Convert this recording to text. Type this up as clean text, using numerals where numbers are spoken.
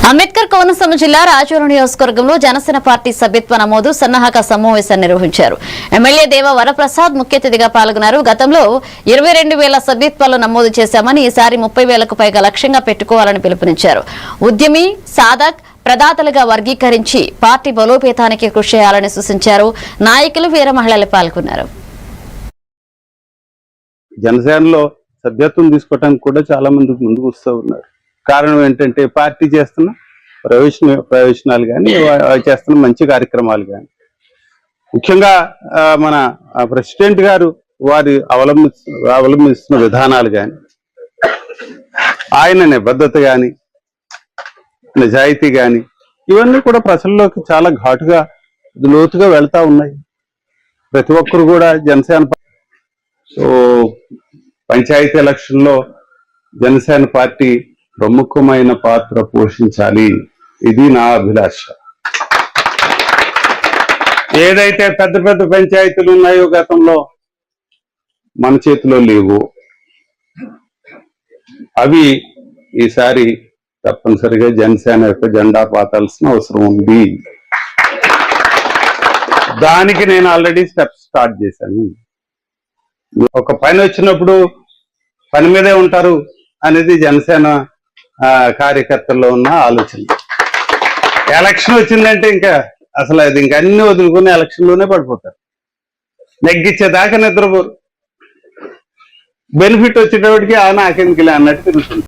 అంబేద్కర్ కోనసీమ జిల్లా రాజోలు నియోజకవర్గంలో జనసేన పార్టీ సభ్యత్వ నమోదు సన్నాహక సమావేశాన్ని నిర్వహించారు. ఎమ్మెల్యే దేవ వరప్రసాద్ ముఖ్య అతిథిగా పాల్గొన్నారు. గతంలో 22,000 సభ్యత్వాలు నమోదు చేశామని ఈసారి 30,000కు పైగా లక్ష్యంగా పెట్టుకోవాలని పిలుపునిచ్చారు. ఉద్యమి, సాధక్, ప్రదాతలుగా వర్గీకరించి పార్టీ బలోపేతానికి కృషి చేయాలని సూచించారు. నాయకులు, వీర మహిళలు పాల్గొన్నారు. జనసేనలో సభ్యత్వం తీసుకోవడానికి కూడా చాలా మంది ముందుకు వస్తూ ఉన్నారు. కారణం ఏంటంటే పార్టీ చేస్తున్న ప్రయోజనాలు కానీ చేస్తున్న మంచి కార్యక్రమాలు కానీ, ముఖ్యంగా మన ప్రెసిడెంట్ గారు వారి అవలంబిస్తున్న విధానాలు కానీ, ఆయన నిబద్ధత కానీ, నిజాయితీ కానీ, ఇవన్నీ కూడా ప్రజల్లోకి చాలా ఘాటుగా లోతుగా వెళ్తా ఉన్నాయి. ప్రతి ఒక్కరు కూడా జనసేన పంచాయతీ ఎలక్షన్లో జనసేన పార్టీ ప్రముఖమైన పాత్ర పోషించాలి. ఇది నా అభిలాష. ఏదైతే పెద్ద పెద్ద పంచాయతీలు ఉన్నాయో గతంలో మన చేతిలో లేవు, అవి ఈసారి తప్పనిసరిగా జనసేన యొక్క జెండా పాతాల్సిన అవసరం ఉంది. దానికి నేను ఆల్రెడీ స్టెప్స్ స్టార్ట్ చేశాను. ఒక పని వచ్చినప్పుడు పని మీదే ఉంటారు అనేది జనసేన కార్యకర్తల్లో ఉన్న ఆలోచన. ఎలక్షన్ వచ్చిందంటే ఇంకా అసలు అది ఇంకా అన్ని వదులుకుని ఎలక్షన్లోనే పడిపోతారు. నెగ్గించేదాకా నిద్రపోరు. బెనిఫిట్ వచ్చేటప్పటికి నాకెందుకులే అన్నట్టు తిరుగుతుంది.